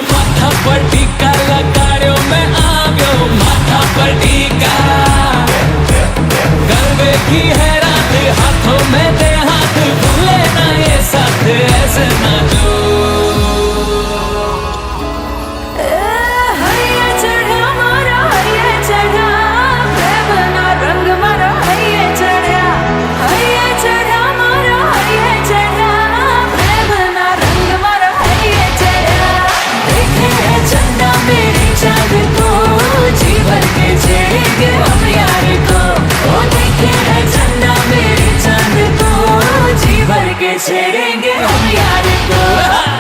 माथा पर टीका लगाड़ो मैं आ गयो माथा पर टीका गरबे की है रात हाथों में दे हाथ भूले ना ये साथ ऐसे ना जो छेड़ेंगे हम यार को।